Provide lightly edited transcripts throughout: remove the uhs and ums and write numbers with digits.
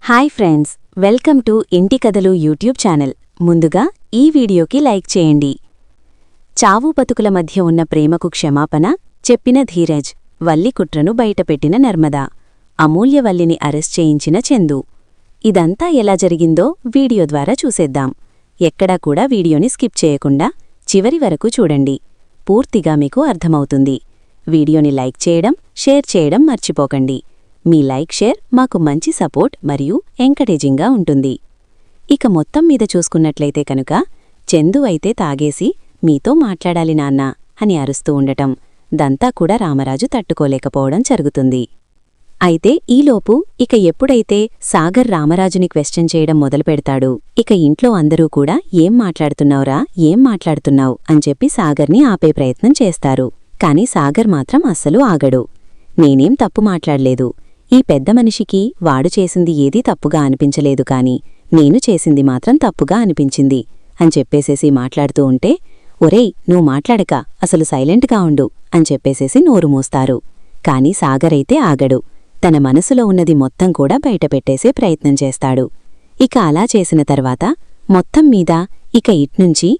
Hi friends, welcome to ఇంటి కథలు YouTube channel. ముందుగా ఈ వీడియోకి లైక్ చేయండి. చావు బతుకుల మధ్య ఉన్న ప్రేమకు క్షమాపణ చెప్పిన ధీరజ్, వల్లి కుట్రను బయటపెట్టిన నర్మదా, అమూల్యవల్లిని అరెస్ట్ చేయించిన చందు. ఇదంతా ఎలా జరిగిందో వీడియో ద్వారా చూసేద్దాం. ఎక్కడా కూడా వీడియోని స్కిప్ చేయకుండా చివరి వరకు చూడండి. పూర్తిగా మీకు అర్థమవుతుంది. వీడియోని లైక్ చేయడం, షేర్ చేయడం మర్చిపోకండి. మీ లైక్ షేర్ మాకు మంచి సపోర్ట్ మరియు ఎంకరేజింగ్గా ఉంటుంది. ఇక మొత్తం మీద చూసుకున్నట్లయితే కనుక చందు అయితే తాగేసి మీతో మాట్లాడాలి నాన్నా అని అరుస్తూ ఉండటం, దంతా కూడా రామరాజు తట్టుకోలేకపోవడం జరుగుతుంది. అయితే ఈలోపు ఇక ఎప్పుడైతే సాగర్ రామరాజుని క్వశ్చన్ చేయడం మొదలుపెడతాడు, ఇక ఇంట్లో అందరూ కూడా ఏం మాట్లాడుతున్నావు అని చెప్పి సాగర్ని ఆపే ప్రయత్నం చేస్తారు. కాని సాగర్ మాత్రం అస్సలు ఆగడు. నేనేం తప్పు మాట్లాడలేదు, ఈ పెద్ద మనిషికి వాడు చేసింది ఏదీ తప్పుగా అనిపించలేదు, కాని నేను చేసింది మాత్రం తప్పుగా అనిపించింది అని చెప్పేసేసి మాట్లాడుతూ ఉంటే, ఒరేయ్ నువ్వు మాట్లాడక అసలు సైలెంట్గా ఉండు అని చెప్పేసేసి నోరు మూస్తారు. కాని సాగరైతే ఆగడు. తన మనసులో ఉన్నది మొత్తం కూడా బయటపెట్టేసే ప్రయత్నం చేస్తాడు. ఇక అలా చేసిన తర్వాత మొత్తం మీద ఇక ఇట్నుంచి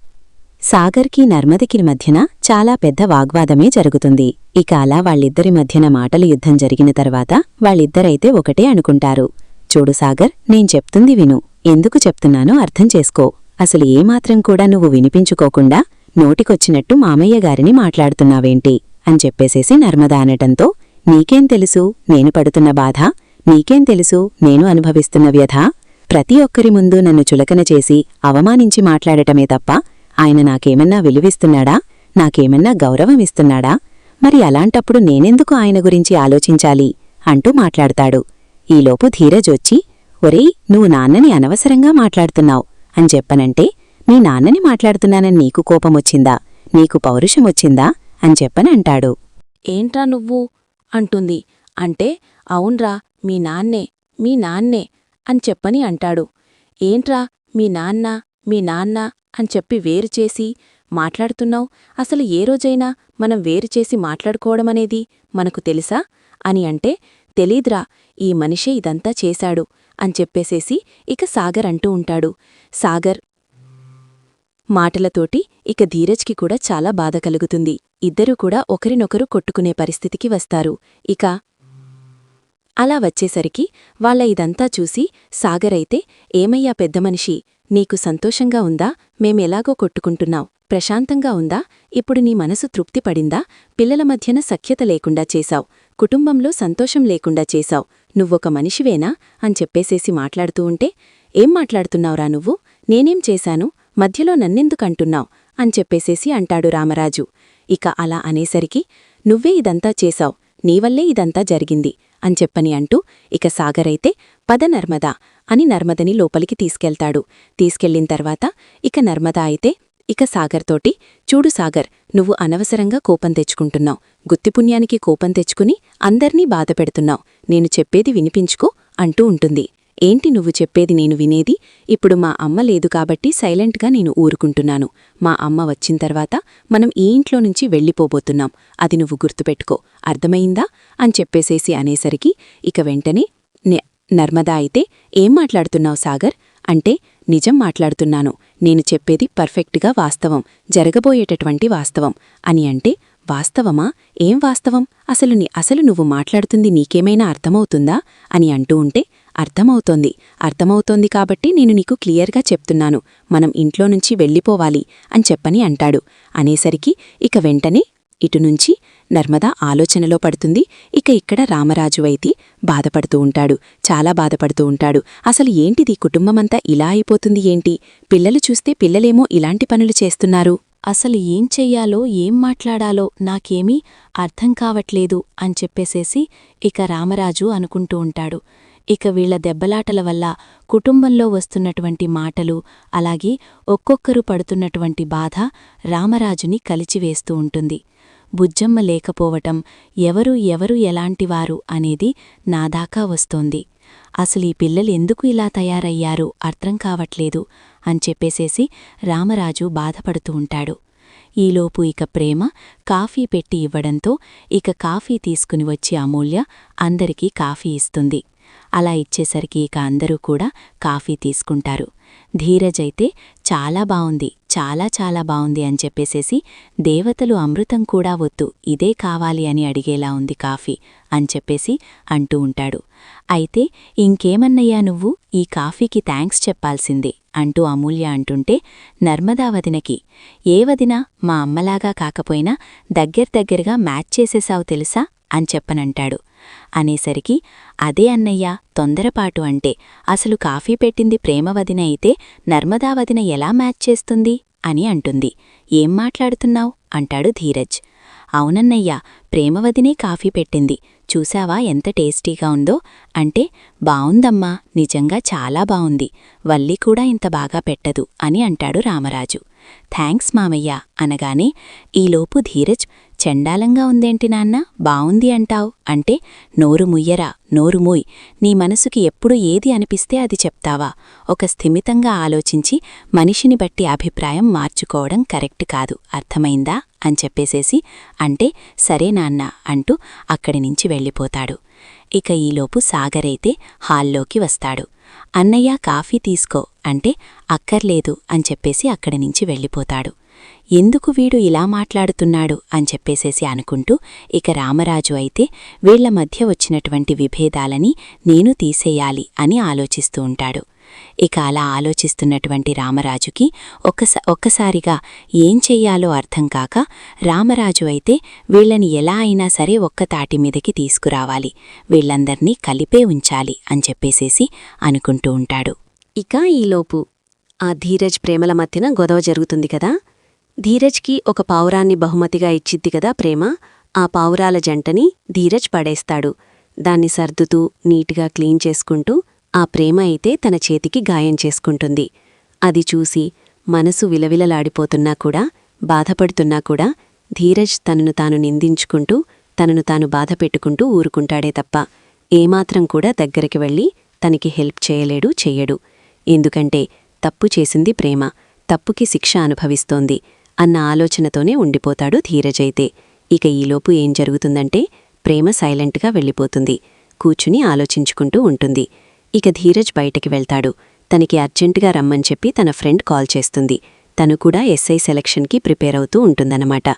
సాగర్కి నర్మదకి మధ్యన చాలా పెద్ద వాగ్వాదమే జరుగుతుంది. ఇక అలా వాళ్ళిద్దరి మధ్యన మాటల యుద్ధం జరిగిన తర్వాత వాళ్ళిద్దరైతే ఒకటే అనుకుంటారు. చూడు సాగర్, నేను చెప్తుంది విను, ఎందుకు చెప్తున్నానో అర్థం చేసుకో. అసలు ఏమాత్రం కూడా నువ్వు వినిపించుకోకుండా నోటికొచ్చినట్టు మామయ్య గారిని మాట్లాడుతున్నావేంటి అని చెప్పేసేసి నర్మదా అనటంతో, నీకేం తెలుసు నేను పడుతున్న బాధ, నీకేం తెలుసు నేను అనుభవిస్తున్న వ్యధ, ప్రతి ఒక్కరి ముందు నన్ను చులకన చేసి అవమానించి మాట్లాడటమే తప్ప ఆయన నాకేమన్నా విలువిస్తున్నాడా, నాకేమన్నా గౌరవమిస్తున్నాడా? మరి అలాంటప్పుడు నేనెందుకు ఆయన గురించి ఆలోచించాలి అంటూ మాట్లాడతాడు. ఈలోపు ధీరజ్ వచ్చి, ఒరేయ్ నువ్వు నాన్నని అనవసరంగా మాట్లాడుతున్నావు అని చెప్పనంటే, నీ నాన్నని మాట్లాడుతున్నానని నీకు కోపమొచ్చిందా, నీకు పౌరుషమొచ్చిందా అని చెప్పనంటాడు. ఏంట్రా నువ్వు అంటుంది. అంటే అవున్రా మీ నాన్నే అని చెప్పని అంటాడు. ఏంట్రా మీ నాన్న అని చెప్పి వేరుచేసి మాట్లాడుతున్నావు? అసలు ఏ రోజైనా మనం వేరుచేసి మాట్లాడుకోవడమనేది మనకు తెలుసా అని అంటే, తెలీద్రా, ఈ మనిషే ఇదంతా చేశాడు అని చెప్పేసేసి ఇక సాగర్ అంటూ ఉంటాడు. సాగర్ మాటలతోటి ఇక ధీరజ్కి కూడా చాలా బాధ కలుగుతుంది. ఇద్దరూ కూడా ఒకరినొకరు కొట్టుకునే పరిస్థితికి వస్తారు. ఇక అలా వచ్చేసరికి వాళ్ళ ఇదంతా చూసి సాగరైతే, ఏమయ్యా పెద్దమనిషి, నీకు సంతోషంగా ఉందా? మేమెలాగో కొట్టుకుంటున్నావ్, ప్రశాంతంగా ఉందా? ఇప్పుడు నీ మనసు తృప్తిపడిందా? పిల్లల మధ్యన సఖ్యత లేకుండా చేశావ్, కుటుంబంలో సంతోషం లేకుండా చేశావ్, నువ్వొక మనిషివేనా అని చెప్పేసేసి మాట్లాడుతూ ఉంటే, ఏం మాట్లాడుతున్నావురా నువ్వు, నేనేం చేశాను, మధ్యలో నన్నెందుకంటున్నావ్ అని చెప్పేసేసి అంటాడు రామరాజు. ఇక అలా అనేసరికి, నువ్వే ఇదంతా చేశావ్, నీవల్లే ఇదంతా జరిగింది అని చెప్పని అంటూ ఇక సాగరైతే, పద నర్మదా అని నర్మదని లోపలికి తీసుకెళ్తాడు. తీసుకెళ్లిన తర్వాత ఇక నర్మదా అయితే ఇక సాగర్తోటి, చూడు సాగర్, నువ్వు అనవసరంగా కోపం తెచ్చుకుంటున్నావు, గుత్తిపుణ్యానికి కోపం తెచ్చుకుని అందర్నీ బాధపెడుతున్నావు, నేను చెప్పేది వినిపించుకో అంటూ ఉంటుంది. ఏంటి నువ్వు చెప్పేది నేను వినేది? ఇప్పుడు మా అమ్మ లేదు కాబట్టి సైలెంట్గా నేను ఊరుకుంటున్నాను. మా అమ్మ వచ్చిన తర్వాత మనం ఈ ఇంట్లో నుంచి వెళ్ళిపోబోతున్నాం, అది నువ్వు గుర్తుపెట్టుకో, అర్థమయిందా అని చెప్పేసేసి అనేసరికి ఇక వెంటనే నర్మదా అయితే, ఏం మాట్లాడుతున్నావు సాగర్ అంటే, నిజం మాట్లాడుతున్నాను, నేను చెప్పేది పర్ఫెక్ట్గా వాస్తవం, జరగబోయేటటువంటి వాస్తవం అని అంటే, వాస్తవమా? ఏం వాస్తవం? అసలు నువ్వు మాట్లాడుతుంది నీకేమైనా అర్థమవుతుందా అని అంటూ ఉంటే, అర్థమవుతోంది కాబట్టి నేను నీకు క్లియర్గా చెప్తున్నాను, మనం ఇంట్లో నుంచి వెళ్ళిపోవాలి అని చెప్పని అంటాడు. అనేసరికి ఇక వెంటనే ఇటునుంచి నర్మదా ఆలోచనలో పడుతుంది. ఇక ఇక్కడ రామరాజు అయితే బాధపడుతూ ఉంటాడు, చాలా బాధపడుతూ ఉంటాడు. అసలు ఏంటిది, కుటుంబమంతా ఇలా అయిపోతుంది ఏంటి? పిల్లలు చూస్తే పిల్లలేమో ఇలాంటి పనులు చేస్తున్నారు, అసలు ఏం చెయ్యాలో ఏం మాట్లాడాలో నాకేమీ అర్థం కావట్లేదు అని చెప్పేసేసి ఇక రామరాజు అనుకుంటూ ఉంటాడు. ఇక వీళ్ల దెబ్బలాటల వల్ల కుటుంబంలో వస్తున్నటువంటి మాటలు, అలాగే ఒక్కొక్కరు పడుతున్నటువంటి బాధ రామరాజుని కలిచివేస్తూ ఉంటుంది. బుజ్జమ్మ లేకపోవటం, ఎవరు ఎలాంటివారు అనేది నాదాకా వస్తోంది. అసలీ పిల్లలు ఎందుకు ఇలా తయారయ్యారు అర్థం కావట్లేదు అని చెప్పేసేసి రామరాజు బాధపడుతూ ఉంటాడు. ఈలోపు ఇక ప్రేమ కాఫీ పెట్టి ఇవ్వడంతో ఇక కాఫీ తీసుకుని వచ్చి అమూల్య అందరికీ కాఫీ ఇస్తుంది. అలా ఇచ్చేసరికి ఇక అందరూ కూడా కాఫీ తీసుకుంటారు. ధీరజ్ అయితే చాలా బావుంది, చాలా బావుంది అని చెప్పేసేసి దేవతలు అమృతం కూడా వద్దు, ఇదే కావాలి అని అడిగేలా ఉంది కాఫీ అని చెప్పేసి అంటూ ఉంటాడు. అయితే ఇంకేమన్నయ్యా నువ్వు ఈ కాఫీకి థ్యాంక్స్ చెప్పాల్సిందే అంటూ అమూల్య అంటుంటే, నర్మదా వదినకి. ఏ వదినా మా అమ్మలాగా కాకపోయినా దగ్గరగా మ్యాచ్ చేసేశావు తెలుసా అని చెప్పనంటాడు. అనేసరికి అదే అన్నయ్యా తొందరపాటు అంటే, అసలు కాఫీ పెట్టింది ప్రేమవదిన అయితే నర్మదావదిన ఎలా మ్యాచ్ చేస్తుంది అని అంటుంది. ఏం మాట్లాడుతున్నావ్ అంటాడు ధీరజ్. అవునన్నయ్యా, ప్రేమవదినే కాఫీ పెట్టింది, చూశావా ఎంత టేస్టీగా ఉందో అంటే, బావుందమ్మా, నిజంగా చాలా బావుంది, వల్లి కూడా ఇంత బాగా పెట్టదు అని అంటాడు రామరాజు. థ్యాంక్స్ మామయ్య అనగానే ఈలోపు ధీరజ్, చెండాలంగా ఉందేంటి నాన్న, బావుంది అంటావ్ అంటే, నోరు ముయ్యరా, నోరు మూయ్, నీ మనసుకి ఎప్పుడు ఏది అనిపిస్తే అది చెప్తావా, ఒక స్థిమితంగా ఆలోచించి మనిషిని బట్టి అభిప్రాయం మార్చుకోవడం కరెక్ట్ కాదు, అర్థమైందా అని చెప్పేసేసి అంటే, సరే నాన్న అంటూ అక్కడి నుంచి వెళ్ళిపోతాడు. ఇక ఈలోపు సాగరైతే హాల్లోకి వస్తాడు. అన్నయ్య కాఫీ తీసుకో అంటే, అక్కర్లేదు అని చెప్పేసి అక్కడి నుంచి వెళ్ళిపోతాడు. ఎందుకు వీడు ఇలా మాట్లాడుతున్నాడు అని చెప్పేసేసి అనుకుంటూ ఇక రామరాజు అయితే వీళ్ల మధ్య వచ్చినటువంటి విభేదాలని నేను తీసేయాలి అని ఆలోచిస్తూ ఉంటాడు. ఇక అలా ఆలోచిస్తున్నటువంటి రామరాజుకి ఒక్కసారిగా ఏం చెయ్యాలో అర్థం కాక రామరాజు అయితే వీళ్లని ఎలా అయినా సరే ఒక్క తాటి మీదకి తీసుకురావాలి, వీళ్లందర్నీ కలిపే ఉంచాలి అని చెప్పేసేసి అనుకుంటూ ఉంటాడు. ఇక ఈలోపు ఆ ధీరజ్ ప్రేమల మధ్యన గొడవ జరుగుతుంది కదా. ధీరజ్కి ఒక పావురాన్ని బహుమతిగా ఇచ్చిద్ది కదా ప్రేమ. ఆ పావురాల జంటని ధీరజ్ పడేస్తాడు. దాన్ని సర్దుతూ నీట్గా క్లీన్ చేసుకుంటూ ఆ ప్రేమ అయితే తన చేతికి గాయం చేసుకుంటుంది. అది చూసి మనసు విలవిలలాడిపోతున్నా కూడా, బాధపడుతున్నా కూడా ధీరజ్ తనను తాను నిందించుకుంటూ తనను తాను బాధపెట్టుకుంటూ ఊరుకుంటాడే తప్ప ఏమాత్రం కూడా దగ్గరికి వెళ్ళి తనకి హెల్ప్ చేయలేడు, చెయ్యడు. ఎందుకంటే తప్పు చేసింది ప్రేమ, తప్పుకి శిక్ష అనుభవిస్తోంది అన్న ఆలోచనతోనే ఉండిపోతాడు ధీరజైతే. ఇక ఈలోపు ఏం జరుగుతుందంటే, ప్రేమ సైలెంట్గా వెళ్ళిపోతుంది, కూచుని ఆలోచించుకుంటూ ఉంటుంది. ఇక ధీరజ్ బయటికి వెళ్తాడు. తనకి అర్జెంటుగా రమ్మని చెప్పి తన ఫ్రెండ్ కాల్ చేస్తుంది. తను కూడా ఎస్ఐ సెలక్షన్కి ప్రిపేర్ అవుతూ ఉంటుందన్నమాట.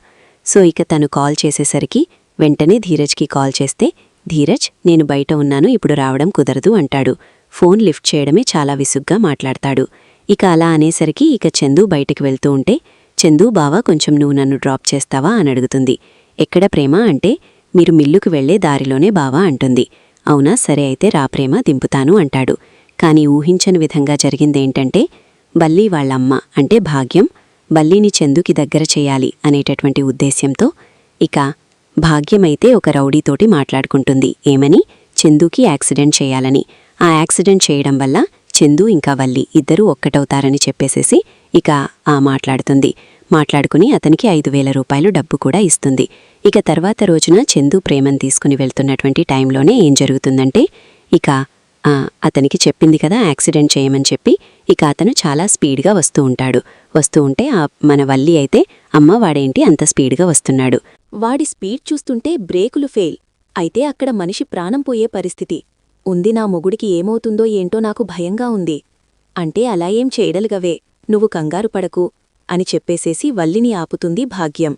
సో ఇక తను కాల్ చేసేసరికి వెంటనే ధీరజ్కి కాల్ చేస్తే, ధీరజ్ నేను బయట ఉన్నాను, ఇప్పుడు రావడం కుదరదు అంటాడు. ఫోన్ లిఫ్ట్ చేయడమే చాలా విసుగ్గా మాట్లాడతాడు. ఇక అలా అనేసరికి ఇక చందు బయటికి వెళ్తూ ఉంటే, చందు బావా కొంచెం నువ్వు నన్ను డ్రాప్ చేస్తావా అని అడుగుతుంది. ఎక్కడ ప్రేమ అంటే, మీరు మిల్లుకు వెళ్లే దారిలోనే బావా అంటుంది. అవునా, సరే అయితే రా ప్రేమ, దింపుతాను అంటాడు. కాని ఊహించని విధంగా జరిగిందేంటంటే, బల్లి వాళ్ళమ్మ అంటే భాగ్యం బల్లిని చందుకి దగ్గర చేయాలి అనేటటువంటి ఉద్దేశ్యంతో ఇక భాగ్యమైతే ఒక రౌడీతోటి మాట్లాడుకుంటుంది. ఏమని, చందుకి యాక్సిడెంట్ చేయాలని. ఆ యాక్సిడెంట్ చేయడం వల్ల చందు ఇంకా వల్లి ఇద్దరూ ఒక్కటవుతారని చెప్పేసేసి ఇక మాట్లాడుతుంది. మాట్లాడుకుని అతనికి 5,000 రూపాయలు డబ్బు కూడా ఇస్తుంది. ఇక తర్వాత రోజున చందు ప్రేమను తీసుకుని వెళ్తున్నటువంటి టైంలోనే ఏం జరుగుతుందంటే, ఇక అతనికి చెప్పింది కదా యాక్సిడెంట్ చేయమని చెప్పి, ఇక అతను చాలా స్పీడ్గా వస్తూ ఉంటాడు. వస్తూ ఉంటే మన వల్లి అయితే, అమ్మ వాడేంటి అంత స్పీడ్గా వస్తున్నాడు, వాడి స్పీడ్ చూస్తుంటే బ్రేకులు ఫెయిల్ అయితే అక్కడ మనిషి ప్రాణం పోయే పరిస్థితి ఉంది, నా మొగుడికి ఏమవుతుందో ఏంటో నాకు భయంగా ఉంది అంటే, అలా ఏం చేయడలుగవే, నువ్వు కంగారు పడకు అని చెప్పేసేసి వల్లిని ఆపుతుంది భాగ్యం.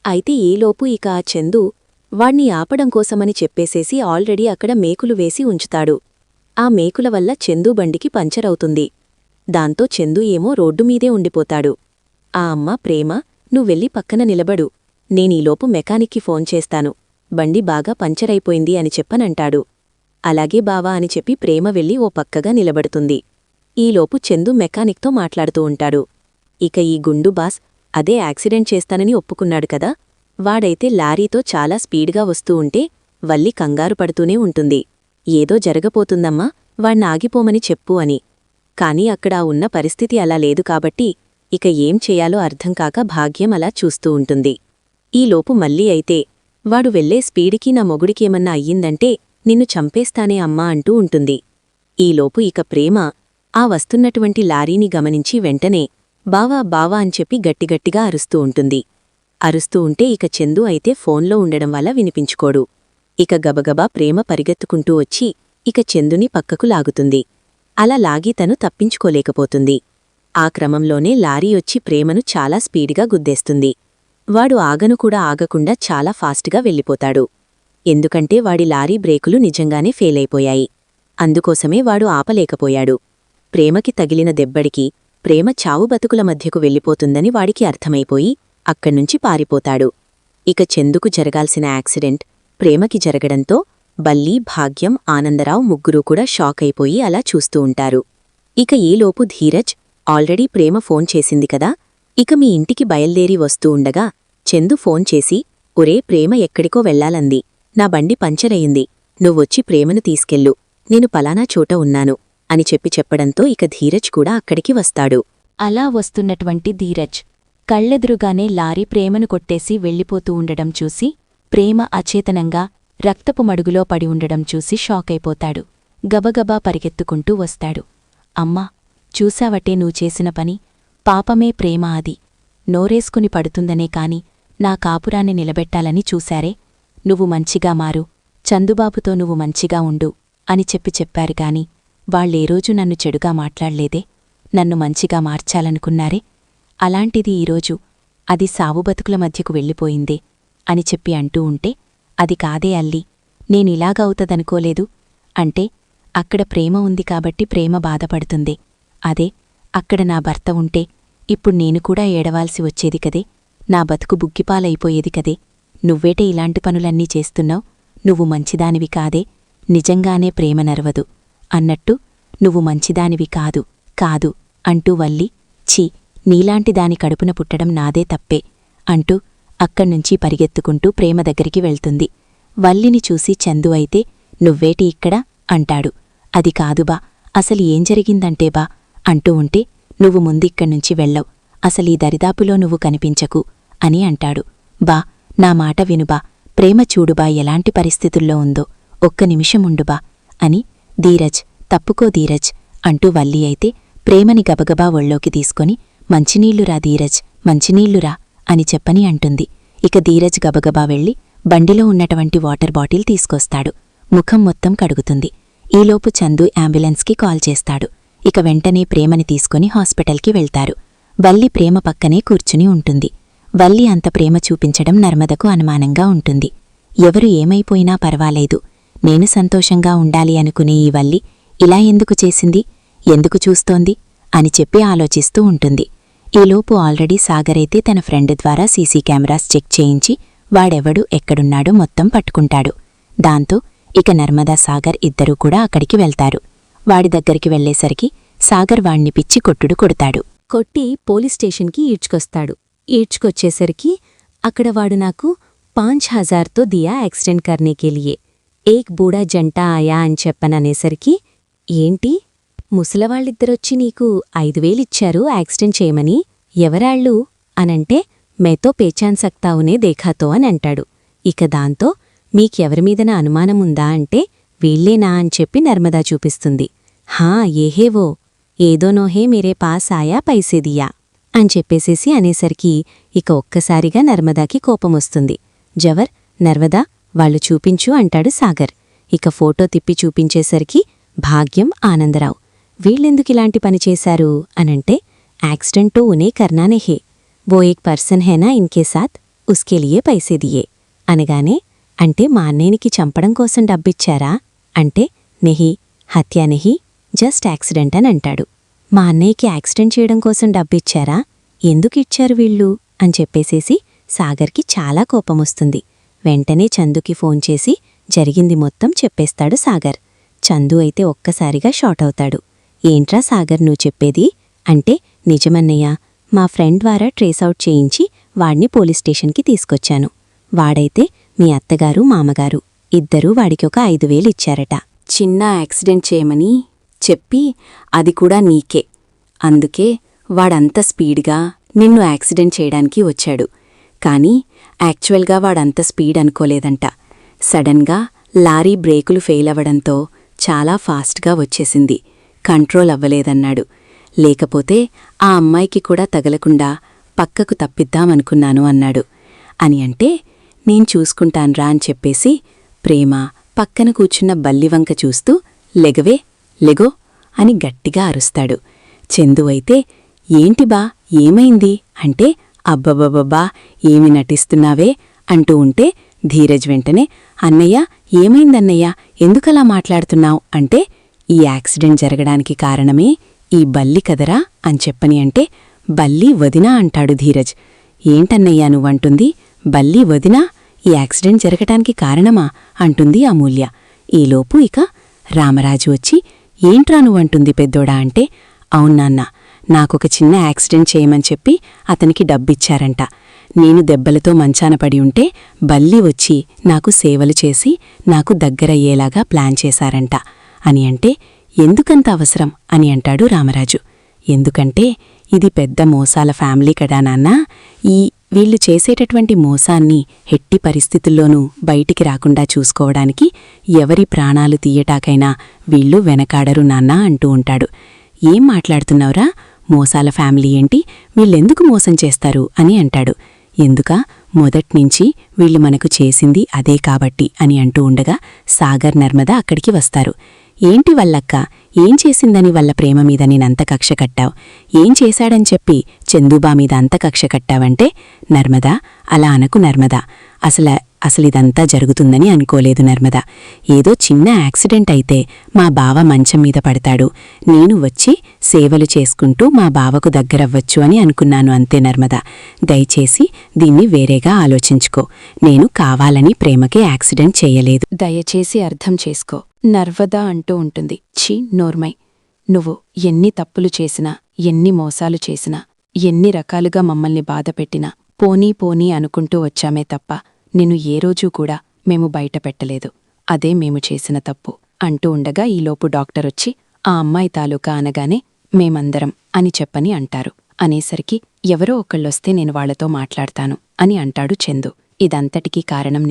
అయితే ఈలోపు ఇక ఆ చందు వాణ్ణి ఆపడం కోసమని చెప్పేసేసి ఆల్రెడీ అక్కడ మేకులు వేసి ఉంచుతాడు. ఆ మేకుల వల్ల చందు బండికి పంచరవుతుంది. దాంతో చందు ఏమో రోడ్డుమీదే ఉండిపోతాడు. ఆ అమ్మ, ప్రేమ నువ్వెళ్ళి పక్కన నిలబడు, నేనీలోపు మెకానిక్కి ఫోన్ చేస్తాను, బండి బాగా పంచరైపోయింది అని చెప్పనంటాడు. అలాగే బావా అని చెప్పి ప్రేమ వెళ్ళి ఓ పక్కగా నిలబడుతుంది. ఈలోపు చందు మెకానిక్తో మాట్లాడుతూ ఉంటాడు. ఇక ఈ గుండు బాస్ అదే యాక్సిడెంట్ చేస్తానని ఒప్పుకున్నాడు కదా, వాడైతే లారీతో చాలా స్పీడ్గా వస్తూ ఉంటే వల్లి కంగారు పడుతూనే ఉంటుంది. ఏదో జరగపోతుందమ్మా, వాణ్ణాగిపోమని చెప్పు అని. కాని అక్కడ ఉన్న పరిస్థితి అలా లేదు కాబట్టి ఇక ఏం చేయాలో అర్థంకాక భాగ్యం అలా చూస్తూ ఉంటుంది. ఈలోపు మళ్ళీ అయితే, వాడు వెళ్లే స్పీడికి నా మొగుడికేమన్నా అయ్యిందంటే నిన్ను చంపేస్తానే అమ్మా అంటూ ఉంటుంది. ఈలోపు ఇక ప్రేమ ఆ వస్తున్నటువంటి లారీని గమనించి వెంటనే బావా బావా అని చెప్పి గట్టిగట్టిగా అరుస్తూ ఉంటుంది. అరుస్తూ ఉంటే ఇక చందు అయితే ఫోన్లో ఉండడం వల్ల వినిపించుకోడు. ఇక గబగబా ప్రేమ పరిగెత్తుకుంటూ వచ్చి ఇక చందుని పక్కకు లాగుతుంది. అలా లాగి తను తప్పించుకోలేకపోతుంది. ఆ క్రమంలోనే లారీ వచ్చి ప్రేమను చాలా స్పీడ్గా గుద్దేస్తుంది. వాడు ఆగను కూడా ఆగకుండా చాలా ఫాస్ట్గా వెళ్ళిపోతాడు. ఎందుకంటే వాడి లారీ బ్రేకులు నిజంగానే ఫెయిలైపోయాయి. అందుకోసమే వాడు ఆపలేకపోయాడు. ప్రేమకి తగిలిన దెబ్బడికి ప్రేమ చావు బతుకుల మధ్యకు వెళ్ళిపోతుందని వాడికి అర్థమైపోయి అక్కడ్నుంచి పారిపోతాడు. ఇక చందుకు జరగాల్సిన యాక్సిడెంట్ ప్రేమకి జరగడంతో బల్లి, భాగ్యం, ఆనందరావు ముగ్గురూ కూడా షాక్ అయిపోయి అలా చూస్తూ ఉంటారు. ఇక ఈలోపు ధీరజ్ ఆల్రెడీ ప్రేమ ఫోన్ చేసింది కదా, ఇక మీ ఇంటికి బయల్దేరి వస్తూ ఉండగా చందు ఫోన్ చేసి, ఒరే ప్రేమ ఎక్కడికో వెళ్లాలంది, నా బండి పంచరయింది, నువ్వొచ్చి ప్రేమను తీసుకెళ్ళు, నేను పలానా చోట ఉన్నాను అని చెప్పడంతో ఇక ధీరజ్ కూడా అక్కడికి వస్తాడు. అలా వస్తున్నటువంటి ధీరజ్ కళ్ళెదురుగానే లారీ ప్రేమను కొట్టేసి వెళ్ళిపోతూ ఉండడం చూసి ప్రేమ అచేతనంగా రక్తపు మడుగులో పడి ఉండడం చూసి షాకైపోతాడు. గబగబా పరిగెత్తుకుంటూ వస్తాడు. అమ్మా, చూశావటే నువ్వు చేసిన పని, పాపమే ప్రేమ అది, నోరేసుకుని పడుతుందనే కాని నా కాపురాన్ని నిలబెట్టాలని చూశారే, నువ్వు మంచిగా మారు, చందుబాబుతో నువ్వు మంచిగా ఉండు అని చెప్పారు గాని వాళ్ళేరోజు నన్ను చెడుగా మాట్లాడలేదే, నన్ను మంచిగా మార్చాలనుకున్నారే, అలాంటిది ఈరోజు అది సావుబతుకుల మధ్యకు వెళ్ళిపోయిందే అని అంటూ ఉంటే, అది కాదే అల్లి, నేనిలాగవుతదనుకోలేదు, అంటే అక్కడ ప్రేమ ఉంది కాబట్టి ప్రేమ బాధపడుతుంది, అదే అక్కడ నా భర్త ఉంటే ఇప్పుడు నేను కూడా ఏడవాల్సి వచ్చేది కదే, నా బతుకు బుగ్గిపాలైపోయేది కదే, నువ్వేటే ఇలాంటి పనులన్నీ చేస్తున్నావు, నువ్వు మంచిదానివి కాదే, నిజంగానే ప్రేమ నరవదు అన్నట్టు నువ్వు మంచిదానివి కాదు కాదు అంటూ వల్లి, ఛీ, నీలాంటి దాని కడుపున పుట్టడం నాదే తప్పే అంటూ అక్కడ్నుంచి పరిగెత్తుకుంటూ ప్రేమ దగ్గరికి వెళ్తుంది. వల్లిని చూసి చందు అయితే, నువ్వేటి ఇక్కడ అంటాడు. అది కాదుబా, అసలు ఏం జరిగిందంటే బా అంటూ ఉంటే, నువ్వు ముందిక్కడ్నుంచి వెళ్ళవు, అసలీ దరిదాపులో నువ్వు కనిపించకు అని అంటాడు. బా, నా మాట వినుబా, ప్రేమ చూడుబా ఎలాంటి పరిస్థితుల్లో ఉందో, ఒక్క నిమిషముండుబా అని ధీరజ్, తప్పుకో ధీరజ్ అంటూ వల్లి అయితే ప్రేమని గబగబా ఒళ్ళోకి తీసుకొని, మంచినీళ్లురా ధీరజ్, మంచినీళ్లురా అని అంటుంది. ఇక ధీరజ్ గబగబా వెళ్ళి బండిలో ఉన్నటువంటి వాటర్ బాటిల్ తీసుకొస్తాడు. ముఖం మొత్తం కడుగుతుంది. ఈలోపు చందు అంబులెన్స్కి కాల్ చేస్తాడు. ఇక వెంటనే ప్రేమని తీసుకుని హాస్పిటల్కి వెళ్తారు. వల్లి ప్రేమ పక్కనే కూర్చుని ఉంటుంది. వల్లి అంత ప్రేమ చూపించడం నర్మదకు అనుమానంగా ఉంటుంది. ఎవరు ఏమైపోయినా పర్వాలేదు, నేను సంతోషంగా ఉండాలి అనుకునే ఈ వల్లి ఇలా ఎందుకు చేసింది, ఎందుకు చూస్తోంది అని ఆలోచిస్తూ ఉంటుంది. ఈలోపు ఆల్రెడీ సాగరైతే తన ఫ్రెండ్ ద్వారా సీసీ కెమెరాస్ చెక్ చేయించి వాడెవడు ఎక్కడున్నాడో మొత్తం పట్టుకుంటాడు. దాంతో ఇక నర్మదా సాగర్ ఇద్దరూ కూడా అక్కడికి వెళ్తారు. వాడి దగ్గరికి వెళ్లేసరికి సాగర్ వాణ్ణి పిచ్చి కొట్టుడు కొడతాడు. కొట్టి పోలీస్ స్టేషన్కి ఈడ్చుకొస్తాడు. ఈడ్చుకొచ్చేసరికి అక్కడ వాడు నాకు 5000తో దియా యాక్సిడెంట్ కర్నేకే లియే, ఏక్ బూడా జంటా ఆయా అని చెప్పననేసరికి, ఏంటి, ముసలవాళ్ళిద్దరొచ్చి నీకు 5000 ఇచ్చారు యాక్సిడెంట్ చేయమని, ఎవరాళ్ళు అనంటే, మేతో పేచాన్ సక్తావునే దేఖాతో అని అంటాడు. ఇక దాంతో మీకెవరిమీదన అనుమానముందా అంటే, వీళ్లేనా అని నర్మదా చూపిస్తుంది. హా ఏహేవో, ఏదోనోహే మీరే పాస్ ఆయా పైసే దియా అని చెప్పేసేసి అనేసరికి ఇక ఒక్కసారిగా నర్మదాకి కోపమొస్తుంది. జవర్, నర్మదా, వాళ్ళు చూపించు అంటాడు సాగర్. ఇక ఫోటో తిప్పి చూపించేసరికి భాగ్యం, ఆనందరావు, వీళ్ళెందుకిలాంటి పని చేశారు అనంటే, యాక్సిడెంట్ తో ఉనే కర్నానే హే, वो एक पर्सन है ना इनके साथ, उसके लिए पैसे दिए అనగానే, అంటే మా అన్నయ్యనికి చంపడం కోసం డబ్బిచ్చారా అంటే, నెహి, హత్య నెహి, జస్ట్ యాక్సిడెంట్ అని అంటాడు. మా అన్నయ్యకి యాక్సిడెంట్ చేయడం కోసం డబ్బిచ్చారా, ఎందుకిచ్చారు వీళ్ళు అని చెప్పేసేసి సాగర్కి చాలా కోపమొస్తుంది. వెంటనే చందుకి ఫోన్ చేసి జరిగింది మొత్తం చెప్పేస్తాడు సాగర్. చందు అయితే ఒక్కసారిగా షాట్ అవుతాడు. ఏంట్రా సాగర్ నువ్వు చెప్పేది అంటే, నిజమన్నయ్యా, మా ఫ్రెండ్ ద్వారా ట్రేసౌట్ చేయించి వాడిని పోలీస్ స్టేషన్కి తీసుకొచ్చాను. వాడైతే మీ అత్తగారు, మామగారు ఇద్దరూ వాడికి ఒక 5000 ఇచ్చారట. చిన్న యాక్సిడెంట్ చేయమని చెప్పి అది కూడా నీకే, అందుకే వాడంత స్పీడ్గా నిన్ను యాక్సిడెంట్ చేయడానికి వచ్చాడు. కానీ యాక్చువల్గా వాడంత స్పీడ్ అనుకోలేదంట. సడన్గా లారీ బ్రేకులు ఫెయిల్ అవ్వడంతో చాలా ఫాస్ట్గా వచ్చేసింది, కంట్రోల్ అవ్వలేదన్నాడు. లేకపోతే ఆ అమ్మాయికి కూడా తగలకుండా పక్కకు తప్పిద్దామనుకున్నాను అన్నాడు. అని అంటే, నేను చూసుకుంటాన్రా అని చెప్పేసి ప్రేమ పక్కన కూర్చున్న బల్లివంక చూస్తూ లెగవే లెగో అని గట్టిగా అరుస్తాడు. చందు అయితే ఏంటి బా ఏమైంది అంటే అబ్బబ్బబ్బబ్బా ఏమి నటిస్తున్నావే అంటూ ఉంటే ధీరజ్ వెంటనే అన్నయ్య ఏమైందన్నయ్య ఎందుకలా మాట్లాడుతున్నావ్ అంటే ఈ యాక్సిడెంట్ జరగడానికి కారణమే ఈ బల్లి కదరా అని చెప్పని అంటే బల్లి వదినా అంటాడు ధీరజ్. ఏంటన్నయ్యా నువ్వంటుంది బల్లి వదినా ఈ యాక్సిడెంట్ జరగటానికి కారణమా అంటుంది అమూల్య. ఈలోపు ఇక రామరాజు వచ్చి ఏంట్రా నువ్వంటుంది పెద్దోడా అంటే అవునాన్న నాకొక చిన్న యాక్సిడెంట్ చేయమని చెప్పి అతనికి డబ్బిచ్చారంట. నేను దెబ్బలతో మంచాన పడి ఉంటే బల్లి వచ్చి నాకు సేవలు చేసి నాకు దగ్గరయ్యేలాగా ప్లాన్ చేశారంట అని అంటే ఎందుకంత అవసరం అని అంటాడు రామరాజు. ఎందుకంటే ఇది పెద్ద మోసాల ఫ్యామిలీ కదా నాన్నా, వీళ్ళు చేసేటటువంటి మోసాన్ని ఎట్టి పరిస్థితుల్లోనూ బయటికి రాకుండా చూసుకోవడానికి ఎవరి ప్రాణాలు తీయటాకైనా వీళ్ళు వెనకాడరు నాన్నా అంటూ ఉంటాడు. ఏం మాట్లాడుతున్నావురా మోసాల ఫ్యామిలీ ఏంటి వీళ్ళెందుకు మోసం చేస్తారు అని అంటాడు. ఎందుకా మొదట్నుంచి వీళ్ళు మనకు చేసింది అదే కాబట్టి అని అంటూ ఉండగా సాగర్ నర్మద అక్కడికి వస్తారు. ఏంటి వల్లక్క ఏం చేసిందని వాళ్ళ ప్రేమ మీద నేనంత కక్ష కట్టావు, ఏం చేశాడని చెప్పి చందూబా మీద అంత కక్ష కట్టావంటే నర్మదా అలా అనకు నర్మదా, అసలిదంతా జరుగుతుందని అనుకోలేదు నర్మదా. ఏదో చిన్న యాక్సిడెంట్ అయితే మా బావ మంచం మీద పడతాడు, నేను వచ్చి సేవలు చేసుకుంటూ మా బావకు దగ్గరవ్వచ్చు అని అనుకున్నాను అంతే నర్మదా. దయచేసి దీన్ని వేరేగా ఆలోచించుకో, నేను కావాలని ప్రేమకి యాక్సిడెంట్ చేయలేదు. దయచేసి అర్థం చేసుకో నర్వదా అంటూ ఉంటుంది. ఛీ నోర్మై, నువ్వు ఎన్ని తప్పులు చేసినా ఎన్ని మోసాలు చేసినా ఎన్ని రకాలుగా మమ్మల్ని బాధపెట్టినా పోనీ పోనీ అనుకుంటూ వచ్చామే తప్ప నిన్ను ఏ రోజూ కూడా మేము బయటపెట్టలేదు. అదే మేము చేసిన తప్పు అంటూ ఉండగా ఈలోపు డాక్టరొచ్చి ఆ అమ్మాయి తాలూకా అనగానే మేమందరం అని చెప్పని అంటారు. అనేసరికి ఎవరో ఒకళ్ళొస్తే నేను వాళ్లతో మాట్లాడతాను అని అంటాడు చందు. ఇదంతటికీ కారణం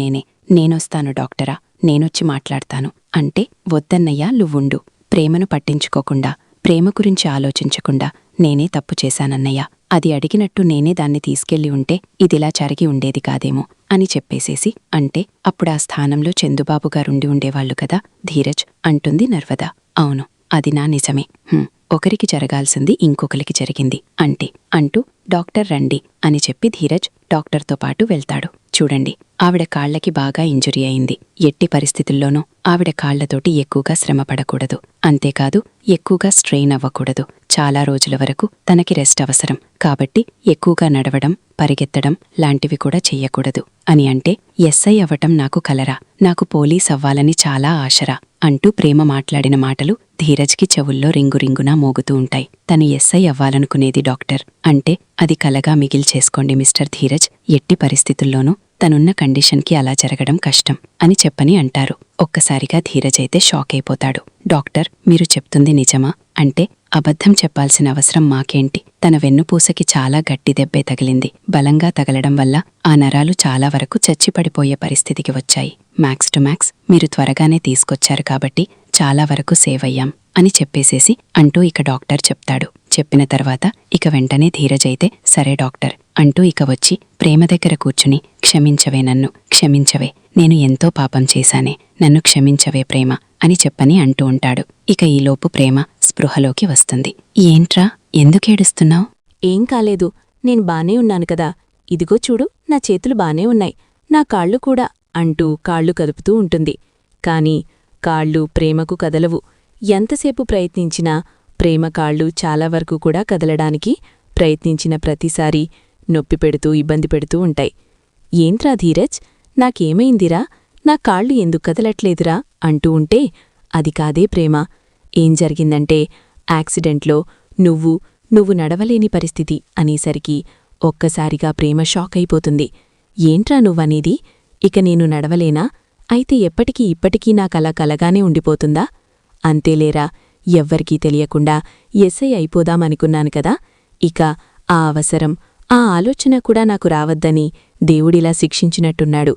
నేనొస్తాను డాక్టరా, నేనొచ్చి మాట్లాడతాను అంటే వద్దన్నయ్యా నువ్వుండు, ప్రేమను పట్టించుకోకుండా ప్రేమ గురించి ఆలోచించకుండా నేనే తప్పు చేశానన్నయ్యా, అది అడిగినట్టు నేనే దాన్ని తీసుకెళ్లి ఉంటే ఇదిలా జరిగి ఉండేది కాదేమో అని చెప్పేసేసి అంటే అప్పుడా స్థానంలో చందుబాబుగారుండి ఉండేవాళ్లు కదా ధీరజ్ అంటుంది నర్వదా. అవును అది నా నిజమే, ఒకరికి జరగాల్సింది ఇంకొకరికి జరిగింది అంటే అంటూ డాక్టర్ రండి అని చెప్పి ధీరజ్ డాక్టర్తో పాటు వెళ్తాడు. చూడండి ఆవిడ కాళ్లకి బాగా ఇంజురీ అయింది, ఎట్టి పరిస్థితుల్లోనూ ఆవిడ కాళ్లతోటి ఎక్కువగా శ్రమపడకూడదు, అంతేకాదు ఎక్కువగా స్ట్రెయిన్ అవ్వకూడదు, చాలా రోజుల వరకు తనకి రెస్ట్ అవసరం కాబట్టి ఎక్కువగా నడవడం పరిగెత్తడం లాంటివి కూడా చెయ్యకూడదు అని అంటే ఎస్ఐ అవ్వటం నాకు కలరా, నాకు పోలీస్ అవ్వాలని చాలా ఆశరా అంటూ ప్రేమ మాట్లాడిన మాటలు ధీరజ్కి చెవుల్లో రింగురింగునా మోగుతూ ఉంటాయి. తను ఎస్ఐ అవ్వాలనుకునేది డాక్టర్ అంటే అది కలగా మిగిల్చేసుకోండి మిస్టర్ ధీరజ్, ఎట్టి పరిస్థితుల్లోనూ తనున్న కండిషన్కి అలా జరగడం కష్టం అని చెప్పని అంటారు. ఒక్కసారిగా ధీరజ్ అయితే షాక్ అయిపోతాడు. డాక్టర్ మీరు చెప్తుంది నిజమా అంటే అబద్ధం చెప్పాల్సిన అవసరం మాకేంటి, తన వెన్నుపూసకి చాలా గట్టి దెబ్బే తగిలింది, బలంగా తగలడం వల్ల ఆ నరాలు చాలా వరకు చచ్చిపడిపోయే పరిస్థితికి వచ్చాయి, మ్యాక్స్ టు మ్యాక్స్ మీరు త్వరగానే తీసుకొచ్చారు కాబట్టి చాలా వరకు సేవ్ అయ్యాం అని చెప్పేసేసి అంటూ ఇక డాక్టర్ చెప్తాడు. చెప్పిన తర్వాత ఇక వెంటనే ధీరజ్ అయితే సరే డాక్టర్ అంటూ ఇక వచ్చి ప్రేమ దగ్గర కూర్చుని క్షమించవే నన్ను, క్షమించవే, నేను ఎంతో పాపం చేశానే, నన్ను క్షమించవే ప్రేమ అని చెప్పని అంటూ ఉంటాడు. ఇక ఈలోపు ప్రేమ స్పృహలోకి వస్తుంది. ఏంట్రా ఎందుకేడుస్తున్నావు? ఏం కాలేదు, నేను బానే ఉన్నాను కదా, ఇదిగో చూడు నా చేతులు బానే ఉన్నాయి, నా కాళ్ళు కూడా అంటూ కాళ్ళు కదుపుతూ ఉంటుంది. కాని కాళ్ళు ప్రేమకు కదలవు. ఎంతసేపు ప్రయత్నించినా ప్రేమ కాళ్ళు చాలా వరకు కూడా కదలడానికి ప్రయత్నించిన ప్రతిసారీ నొప్పి పెడుతూ ఇబ్బంది పెడుతూ ఉంటాయి. ఏంట్రా ధీరజ్ నాకేమైందిరా, నా కాళ్ళు ఎందుకు కదలట్లేదురా అంటూ ఉంటే అది కాదే ప్రేమ, ఏం జరిగిందంటే యాక్సిడెంట్లో నువ్వు నడవలేని పరిస్థితి అనేసరికి ఒక్కసారిగా ప్రేమ షాక్ అయిపోతుంది. ఏంట్రా నువ్వనేది, ఇక నేను నడవలేనా, అయితే ఎప్పటికీ ఇప్పటికీ నాకలా కలగానే ఉండిపోతుందా? అంతేలేరా, ఎవ్వరికీ తెలియకుండా ఎస్ఐ అయిపోదామనుకున్నాను కదా, ఇక ఆ అవసరం ఆ ఆలోచన కూడా నాకు రావద్దని దేవుడిలా శిక్షించినట్టున్నాడు.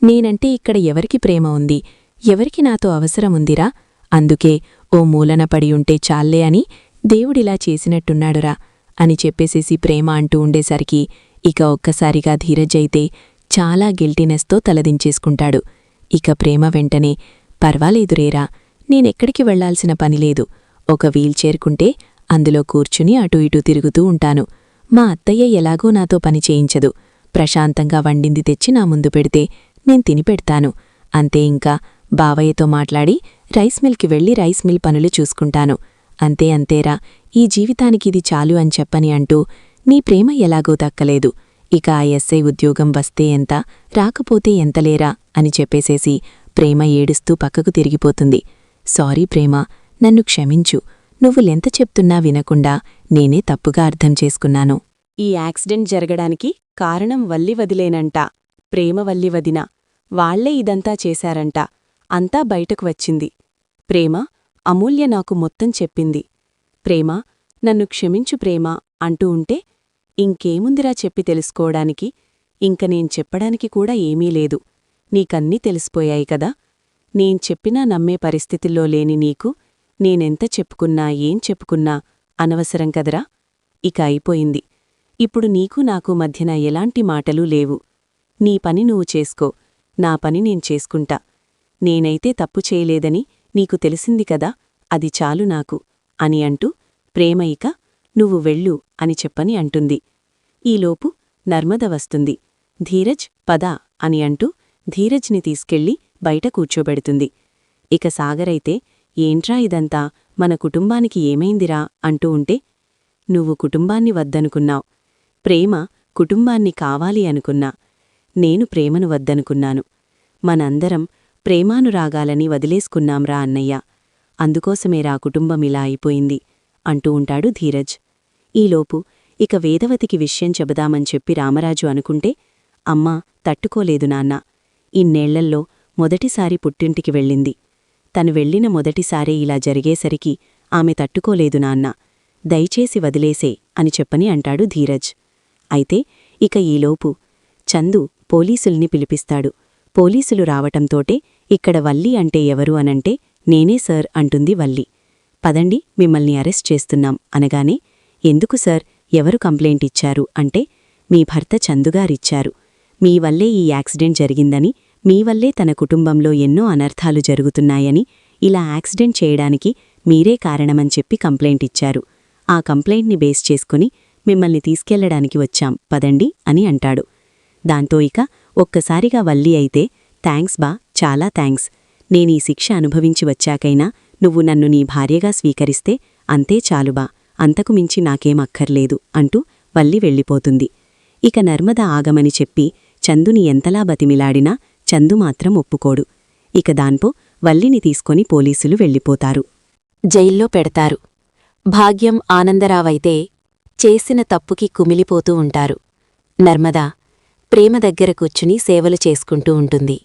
నేనంటే ఇక్కడ ఎవరికి ప్రేమ ఉంది, ఎవరికి నాతో అవసరముందిరా, అందుకే ఓ మూలన పడి ఉంటే చాల్లే అని దేవుడిలా చేసినట్టున్నాడురా అని చెప్పేసేసి ప్రేమ అంటూ ఉండేసరికి ఇక ఒక్కసారిగా ధీరజ్ అయితే చాలా గిల్టీనెస్తో తలదించేసుకుంటాడు. ఇక ప్రేమ వెంటనే పర్వాలేదురేరా, నేనెక్కడికి వెళ్లాల్సిన పనిలేదు. ఒక వీల్చైర్ కుంటే అందులో కూర్చుని అటూ ఇటూ తిరుగుతూ ఉంటాను. మా అత్తయ్య ఎలాగో నాతో పని చేయించదు. ప్రశాంతంగా వండింది తెచ్చి నా ముందు పెడితే నేను తినిపెడతాను. అంతే. ఇంకా బావయ్యతో మాట్లాడి రైస్ మిల్కి వెళ్లి రైస్ మిల్ పనులు చూసుకుంటాను. అంతే అంతేరా, ఈ జీవితానికిది చాలు అని చెప్పని అంటూ నీ ప్రేమ ఎలాగో దక్కలేదు. ఇక ఆ ఎస్ఐ ఉద్యోగం వస్తే ఎంత, రాకపోతే ఎంతలేరా అని చెప్పేసేసి ప్రేమ ఏడుస్తూ పక్కకు తిరిగిపోతుంది. సారీ ప్రేమ, నన్ను క్షమించు. నువ్వు లెంత చెప్తున్నా వినకుండా నేనే తప్పుగా అర్థం చేసుకున్నాను. ఈ యాక్సిడెంట్ జరగడానికి కారణం వల్లి వదిలేనంట. ప్రేమ వల్లి వదిన. వాళ్లే ఇదంతా చేశారంట. అంతా బయటకు వచ్చింది. ప్రేమ, అమూల్య నాకు మొత్తం చెప్పింది. ప్రేమ, నన్ను క్షమించు ప్రేమ అంటూ ఉంటే ఇంకేముందిరా చెప్పి తెలుసుకోవడానికి? ఇంక నేను చెప్పడానికి కూడా ఏమీ లేదు. నీకన్నీ తెలిసిపోయాయి కదా. నేను చెప్పినా నమ్మే పరిస్థితుల్లో లేని నీకు నేనెంత చెప్పుకున్నా ఏం చెప్పుకున్నా అనవసరం కదరా. ఇక అయిపోయింది. ఇప్పుడు నీకు నాకు మధ్యన ఎలాంటి మాటలూ లేవు. నీ పని నువ్వు చేసుకో, నా పని నేను చేసుకుంటా. నేనైతే తప్పు చేయలేదని నీకు తెలిసింది కదా, అది చాలు నాకు అని అంటూ ప్రేమ ఇక నువ్వు వెళ్ళు అని చెప్పని అంటుంది. ఈలోపు నర్మద వస్తుంది. ధీరజ్ పద అని అంటూ ధీరజ్ని తీసుకెళ్లి బయట కూర్చోబెడుతుంది. ఇక సాగరైతే ఏంట్రా ఇదంతా, మన కుటుంబానికి ఏమైందిరా అంటూ ఉంటే, నువ్వు కుటుంబాన్ని వద్దనుకున్నావ్. ప్రేమ కుటుంబాన్ని కావాలి అనుకున్నా. నేను ప్రేమను వద్దనుకున్నాను. మనందరం ప్రేమానురాగాలని వదిలేసుకున్నాంరా అన్నయ్య. అందుకోసమేరా కుటుంబమిలా అయిపోయింది అంటూ ఉంటాడు ధీరజ్. ఈలోపు ఇక వేదవతికి విషయం చెబుదామని చెప్పి రామరాజు అనుకుంటే, అమ్మా తట్టుకోలేదు నాన్న. ఇన్నేళ్లల్లో మొదటిసారి పుట్టింటికి వెళ్ళింది. తను వెళ్లిన మొదటిసారే ఇలా జరిగేసరికి ఆమె తట్టుకోలేదు నాన్న. దయచేసి వదిలేసే అని చెప్పని అంటాడు ధీరజ్. అయితే ఇక ఈలోపు చందు పోలీసుల్ని పిలిపిస్తాడు. పోలీసులు రావటంతోటే ఇక్కడ వల్లి అంటే ఎవరు అనంటే నేనే సార్ అంటుంది వల్లి. పదండి, మిమ్మల్ని అరెస్ట్ చేస్తున్నాం అనగానే, ఎందుకు సార్, ఎవరు కంప్లైంట్ ఇచ్చారు అంటే, మీ భర్త చందుగారిచ్చారు. మీ వల్లే ఈ యాక్సిడెంట్ జరిగిందని, మీ వల్లే తన కుటుంబంలో ఎన్నో అనర్థాలు జరుగుతున్నాయని, ఇలా యాక్సిడెంట్ చేయడానికి మీరే కారణమని చెప్పి కంప్లైంట్ ఇచ్చారు. ఆ కంప్లైంట్ని బేస్ చేసుకుని మిమ్మల్ని తీసుకెళ్లడానికి వచ్చాం, పదండి అని అంటాడు. దాంతో ఇక ఒక్కసారిగా వల్లి అయితే, థ్యాంక్స్ బా, చాలా థ్యాంక్స్. నేనీ శిక్ష అనుభవించి వచ్చాకైనా నువ్వు నన్ను నీ భార్యగా స్వీకరిస్తే అంతే చాలుబా, అంతకు మించి నాకేమక్కర్లేదు అంటూ వల్లి వెళ్ళిపోతుంది. ఇక నర్మద ఆగమని చెప్పి చందుని ఎంతలా బతిమిలాడినా చందు మాత్రం ఒప్పుకోడు. ఇక దాన్పో వల్లిని తీసుకొని పోలీసులు వెళ్ళిపోతారు. జైల్లో పెడతారు. భాగ్యం ఆనందరావైతే చేసిన తప్పుకి కుమిలిపోతూ ఉంటారు. నర్మద ప్రేమ దగ్గర కూర్చుని సేవలు చేసుకుంటూ ఉంటుంది.